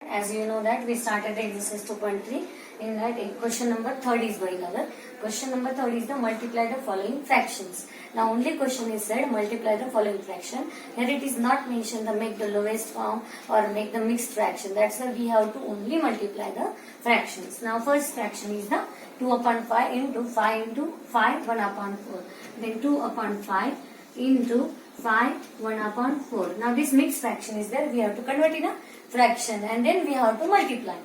As you know that we started the exercise 2.3. In that question number 3rd is going on. Question number 3rd is the multiply the following fractions. Now only question is said multiply the following fraction. Here it is not mentioned the make the lowest form or make the mixed fraction. That's why we have to only multiply the fractions. Now first fraction is the 2 upon 5 into 5 into 5 1 upon 4. Then 2 upon 5 into 5 1 upon 4. Now this mixed fraction is there. We have to convert in a fraction and then we have to multiply.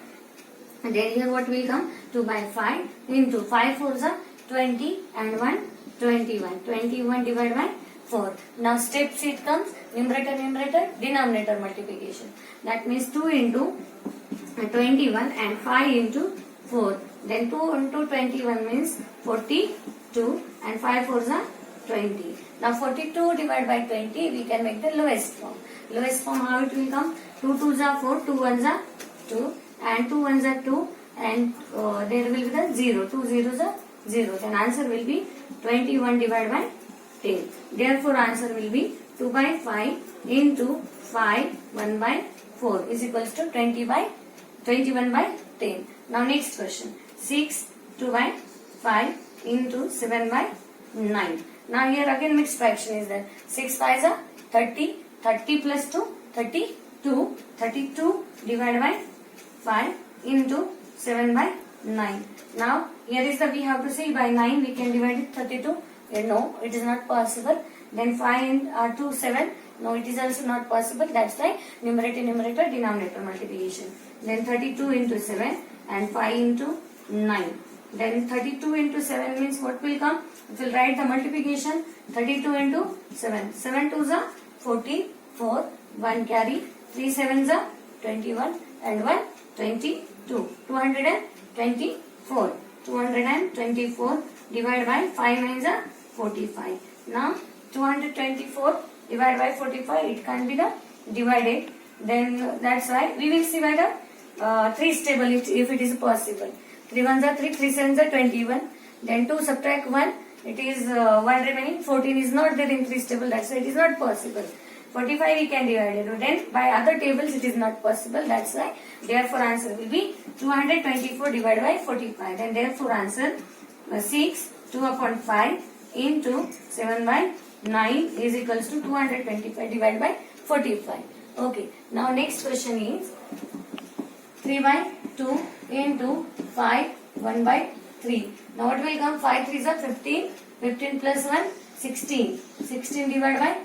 And then here what will come? 2 by 5 into 5 4s are 20 and 1 21. 21 divided by 4. Now steps it comes numerator denominator multiplication. That means 2 into 21 and 5 into 4. Then 2 into 21 means 42 and 5 4s are 20. Now 42 divided by 20 we can make the lowest form. Lowest form how it will come? 2 2s are 4, 2 1s are 2 and 2 1s are 2 and there will be the 0. 2 zeros are 0. Then answer will be 21 divided by 10. Therefore answer will be 2 by 5 into 5 1 by 4 is equals to 21 by 10. Now next question. 6 2 by 5 into 7 by 9. Now here again mixed fraction is there. 6 5s are 30. 30 plus 2 32. 32 divided by 5 into 7 by 9. Now here is the we have to see by 9 we can divide it 32. No, it is not possible. Then 5 and 2 7. No, it is also not possible. That's why numerator denominator multiplication. Then 32 into 7 and 5 into 9. Then 32 into 7 means what will come? It will write the multiplication 32 into 7. 7 2s are 44. 1 carry. 3 7s are 21 and 1 22. 224. 224 divided by 5 9s are 45. Now 224 divided by 45 it can be the divided. Then that's why we will see by the 3's table if it is possible. 3 1s are 3, 3 7s are 21. Then 2 subtract 1, it is 1 remaining. 14 is not there in 3's table, that's why it is not possible. 45 we can divide it. Then by other tables it is not possible, that's why therefore answer will be 224 divided by 45. And therefore answer 6 2 upon 5 into 7 by 9 is equals to 225 divided by 45. Okay, now next question is 3 by 2 into 5 1 by 3. Now what will come? 5 3s are 15. 15 plus 1 16. 16 divided by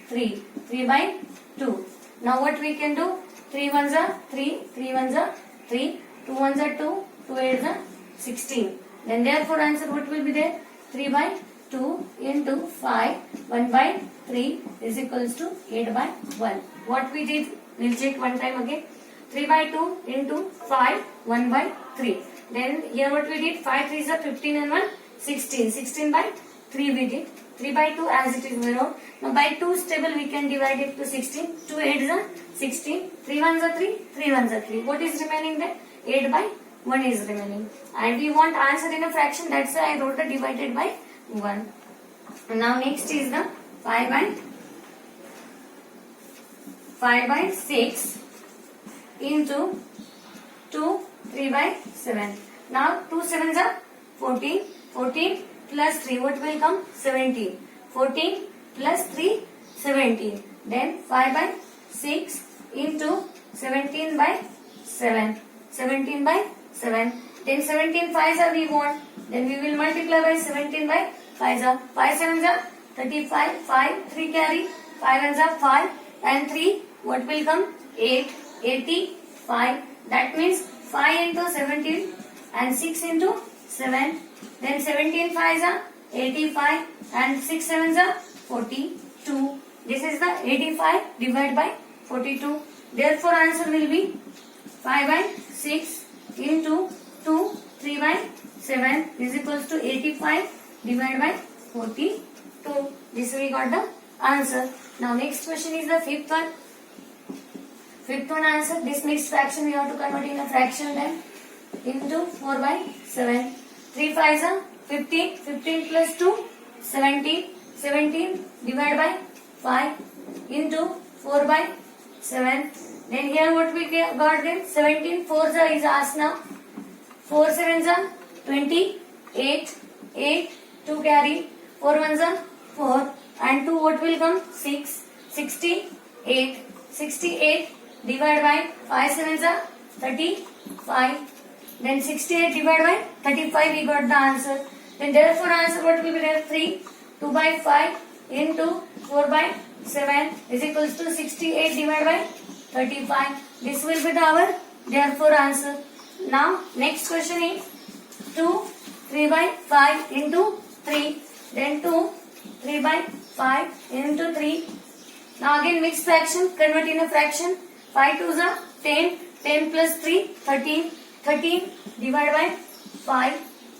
3. 3 by 2. Now what we can do? 3 1s are 3. 3 1s are 3. 2 1s are 2. 2 8s are 16. Then therefore answer what will be there? 3 by 2 into 5 1 by 3 is equals to 8 by 1. What we did? We'll check one time again. 3 by 2 into 5 1 by 3. Then here what we did? 5 3s are 15 and 1 16. 16 by 3 we did. 3 by 2 as it is mirrored. Now by 2's table we can divide it to 16. 2 8s are 16. 3 1s are 3. 3 1s are 3. What is remaining there? 8 by 1 is remaining. And we want answer in a fraction. That's why I wrote the divided by 1. Now next is the 5 by 6 into 2 3 by 7. Now 2 7s are 14. 14 plus 3 what will come? 17. 14 plus 3 17. Then 5 by 6 into 17 by 7. 17 by 7. Then 17 5s are we want. Then we will multiply by 17 by 5s are. 5 7s are 35. 5 3 carry. 5 1s are 5 and 3 what will come? 8. 85. That means 5 into 17 and 6 into 7. Then 17 5s are 85 and 6 7s are 42. This is the 85 divided by 42. Therefore answer will be 5 by 6 into 2 3 by 7 is equals to 85 divided by 42. This we got the answer. Now next question is the fifth one. Fifth one answer. This mixed fraction we have to convert in a fraction then into 4 by 7. 3 5s are 15. 15 plus 2 17. 17 divided by 5 into 4 by 7 Then here what we got then? 17 4s is asked now. 4 7s are 20. 8. 8. 2 carry. 4 1s are 4. And 2 what will come? 6. 68. 68 divided by 5 7s are 35. Then 68 divided by 35 we got the answer. Then therefore answer what will be there? 3. 2 by 5 into 4 by 7 is equals to 68 divided by 35. This will be our therefore answer. Now next question is 2 3 by 5 into 3. Then 2 3 by 5 into 3. Now again mixed fraction, convert in a fraction. 5 2s are 10. 10 plus 3 13. 13 divided by 5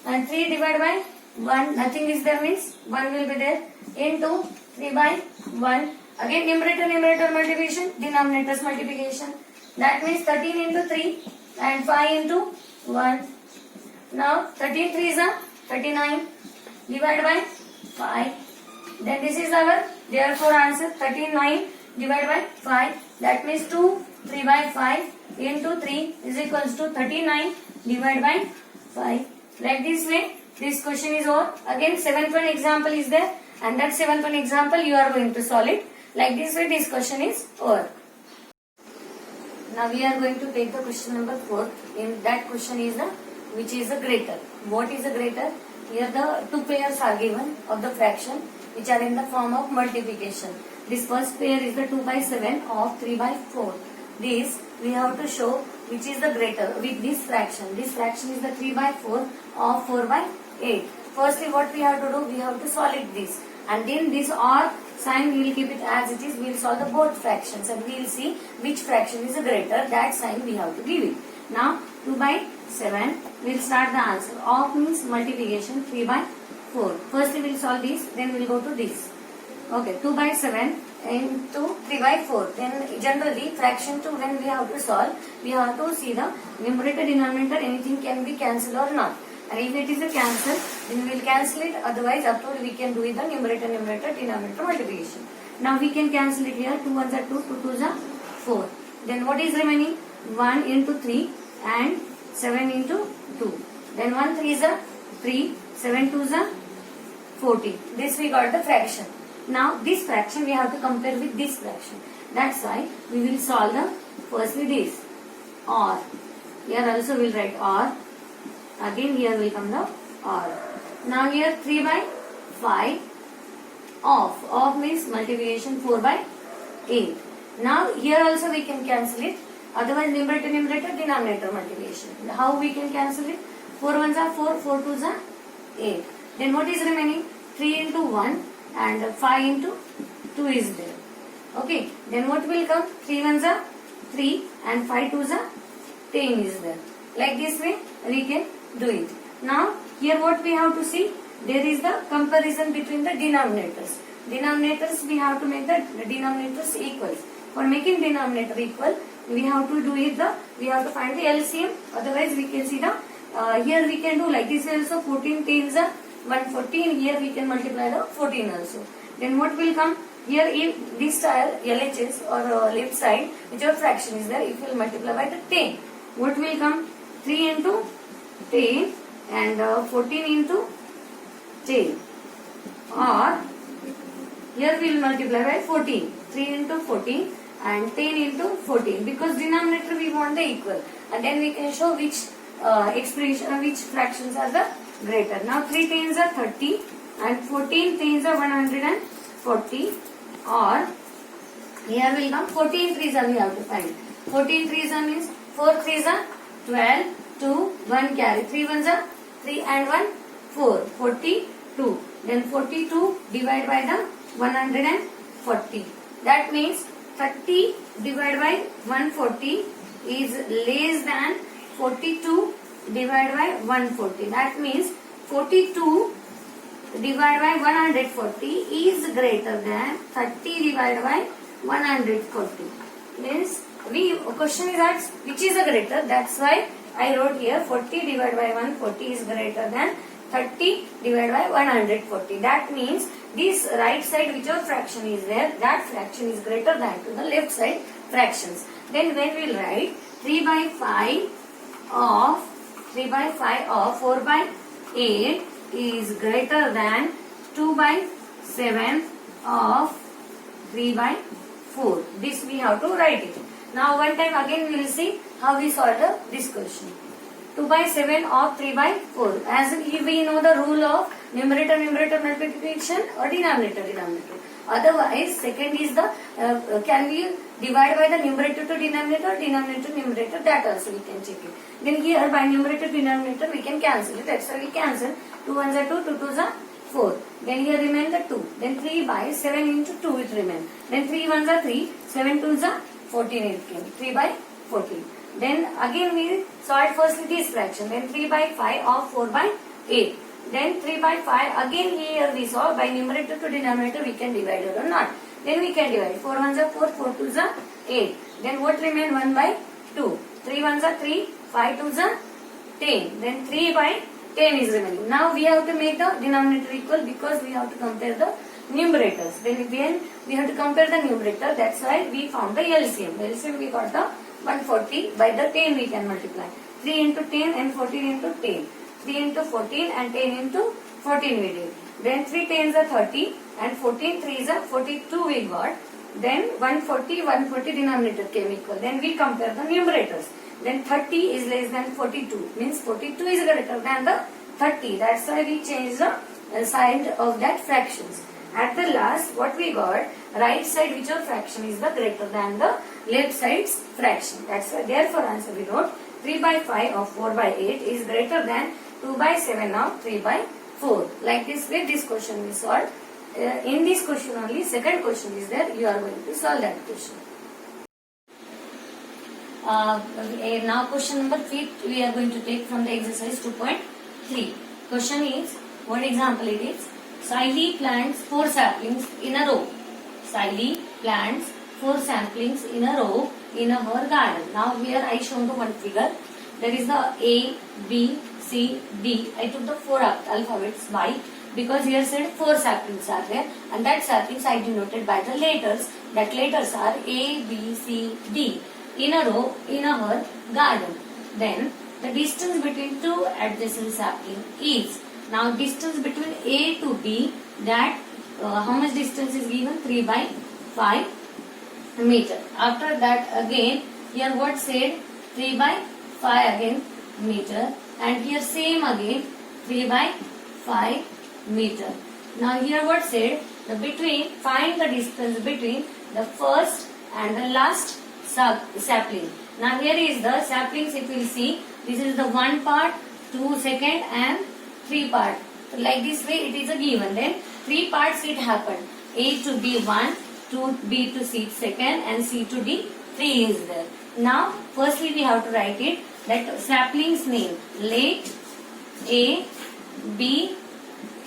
and 3 divided by 1. Nothing is there means 1 will be there into 3 by 1. Again numerator multiplication, denominators multiplication. That means 13 into 3 and 5 into 1. Now 13 3s are 39 divided by 5. Then this is our therefore answer 39 divided by 5. That means 2 3 by 5 into 3 is equals to 39 divided by 5. Like this way this question is over. Again 7th one example is there and that 7th one example you are going to solve it. Like this way this question is over. Now we are going to take the question number 4. In that question is the which is the greater. What is the greater? Here the two pairs are given of the fraction which are in the form of multiplication. This first pair is the 2 by 7 of 3 by 4. This we have to show which is the greater with this fraction. This fraction is the 3 by 4 of 4 by 8. Firstly what we have to do? We have to solve it this. And then this or sign we will keep it as it is. We will solve the both fractions and we will see which fraction is the greater. That sign we have to give it. Now 2 by 7 we will start the answer. Of means multiplication 3 by 4. Firstly we will solve this, then we will go to this. Okay, 2 by 7 into 3 by 4. Then generally fraction 2 when we have to solve, we have to see the numerator denominator anything can be cancelled or not. And if it is a cancel, then we will cancel it. Otherwise up to we can do it the numerator denominator multiplication. Now we can cancel it here. 2 1s are 2, 2 2s are 4. Then what is remaining? 1 into 3 and 7 into 2. Then 1 3s are 3, 7 2s are 40. This we got the fraction. Now this fraction we have to compare with this fraction. That's why we will solve the firstly this or. Here also we will write or. Again here will come the or. Now here 3 by 5 of. Of means multiplication 4 by 8. Now here also we can cancel it. Otherwise numerator denominator multiplication. How we can cancel it? 4 1s are 4, 4 2s are 8. Then what is remaining? 3 into 1 and 5 into 2 is there. Okay. Then what will come? 3 1s are 3 and 5 2s are 10 is there. Like this way we can do it. Now here what we have to see? There is the comparison between the denominators. Denominators we have to make the denominators equal. For making denominator equal, we have to do it we have to find the LCM. Otherwise we can see the here we can do like this also 14 10s are 114. Here we can multiply the 14 also. Then what will come? Here if this style LHS or left side whichever fraction is there, if you will multiply by the 10, what will come? 3 into 10 and 14 into 10. Or here we will multiply by 14. 3 into 14 and 10 into 14 because denominator we want the equal and then we can show which expression which fractions are the greater. Now 3 10s are 30 and 14 10s are 140 or here will come 14 3s are we have to find. 14 3s are means 4 3s are 12, 2, 1 carry. 3 1s are 3 and 1 4, 42. Then 42 divided by the 140. That means 30 divided by 140 is less than 42 divided by 140. That means 42 divided by 140 is greater than 30 divided by 140. Means question is asked which is the greater. That's why I wrote here 40 divided by 140 is greater than 30 divided by 140. That means this right side whichever fraction is there, that fraction is greater than to the left side fractions. Then when we will write 3 by 5 of 4 by 8 is greater than 2 by 7 of 3 by 4. This we have to write it. Now one time again we will see how we solve this question. 2 by 7 of 3 by 4. As we know the rule of numerator multiplication or denominator. Otherwise, second is the can we divide by the numerator to denominator numerator, that also we can check it. Then here by numerator denominator we can cancel it. That's why we cancel. 2 1s are 2, 2 2s are 4. Then here remain the 2. Then 3 by 7 into 2 it remain. Then 3 1s are 3, 7 2s are 14 it came. 3 by 14. Then again we solve firstly this fraction. Then 3 by 5 of 4 by 8. Then 3 by 5 again here we solve by numerator to denominator we can divide it or not. Then we can divide. 4 1s are 4, 4 2s are 8. Then what remain? 1 by 2. 3 1s are 3, 5 2s are 10. Then 3 by 10 is remaining. Now we have to make the denominator equal because we have to compare the numerators. Then we have to compare the numerator. That's why we found the LCM. LCM we got the 140. By the 10 we can multiply. 3 into 10 and 14 into 10. 3 into 14 and 10 into 14 we did. Then 3 tens are 30 and 14 threes are 42 we got. Then 140 denominator came equal. Then we compare the numerators. Then 30 is less than 42. Means 42 is greater than the 30. That's why we change the sign of that fractions. At the last, what we got, right side which of fraction is the greater than the left side's fraction. That's why therefore answer we wrote 3 by 5 of 4 by 8 is greater than 2 by 7 of 3 by 4. Like this way this question we solved. In this question only second question is there. You are going to solve that question. Now question number 3 we are going to take from the exercise 2.3. Question is, what example it is? Siley plants 4 saplings in a row. Siley plants 4 saplings in a row in her garden. Now here I shown the one figure. There is the A, B, C, D. I took the 4 alphabets by because here said 4 saplings are there and that saplings I denoted by the letters. That letters are A, B, C, D in a row in her garden. Then the distance between 2 adjacent saplings is, now distance between A to B, that how much distance is given? 3 by 5 meter. After that again here what said? 3 by 5 again meter, and here same again 3 by 5 meter. Now here what said? The between, find the distance between the first and the last sapling. Now here is the saplings, if you will see, this is the 1 part, 2 second and 3 part. So like this way it is a given. Then 3 parts it happened. A to B 1, to B to C second and C to D 3 is there. Now firstly we have to write it, that saplings name. Let A, B,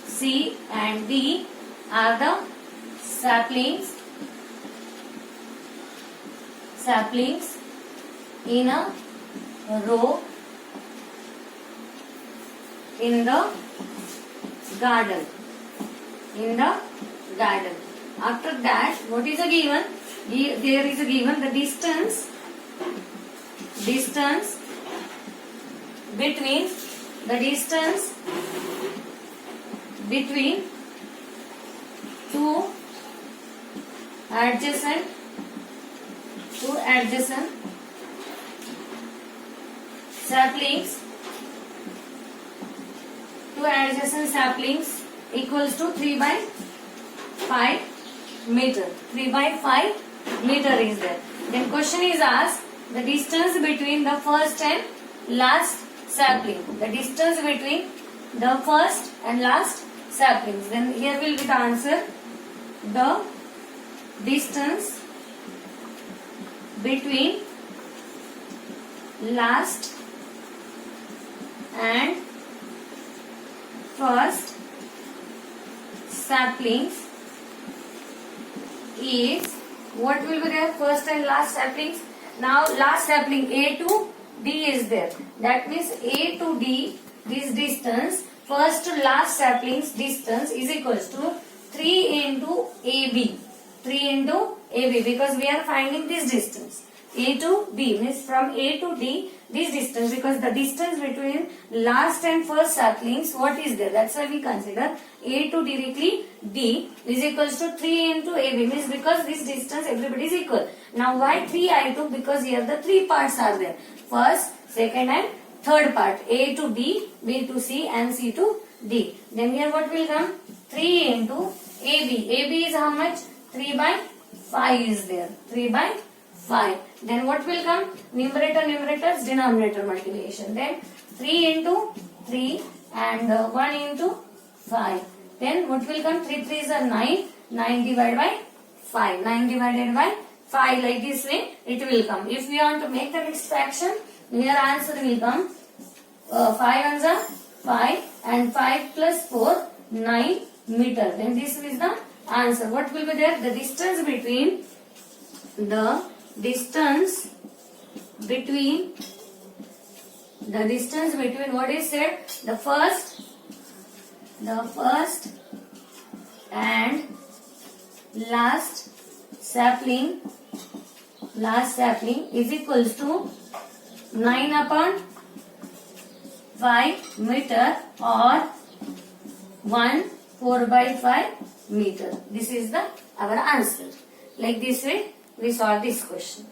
C and D are the saplings in a row in the garden. After that, what is a given? There is a given the distance between two adjacent saplings equals to 3 by 5 meter. 3 by 5 meter is there. Then question is asked, the distance between the first and last sapling. The distance between the first and last saplings. Then here will be the answer. The distance between last and first saplings is, what will be there? First and last saplings. Now last sapling A to D is there. That means A to D, this distance, first to last saplings distance is equals to 3 into AB. 3 into AB because we are finding this distance. A to B means from A to D, this distance, because the distance between last and first saplings, what is there? That's why we consider A to directly D is equals to 3 into AB, means because this distance everybody is equal. Now why 3 I took? Because here the 3 parts are there. First, second and third part. A to B, B to C and C to D. Then here what will come? 3 into AB. AB is how much? 3 by 5 is there. 3 by 5. Then what will come? Numerator, numerators, denominator multiplication. Then 3 into 3 and 1 into 5. Then what will come? 3 3s are 9. 9 divided by 5. 9 divided by 5, like this way it will come. If we want to make the next fraction, here answer will come 5 ones are 5 and 5 plus 4, 9 meter. Then this is the answer. What will be there? The distance between what is said? The first and last sapling is equals to 9 upon 5 meter or 4 by 5 meter. This is our answer. Like this way we solve this question.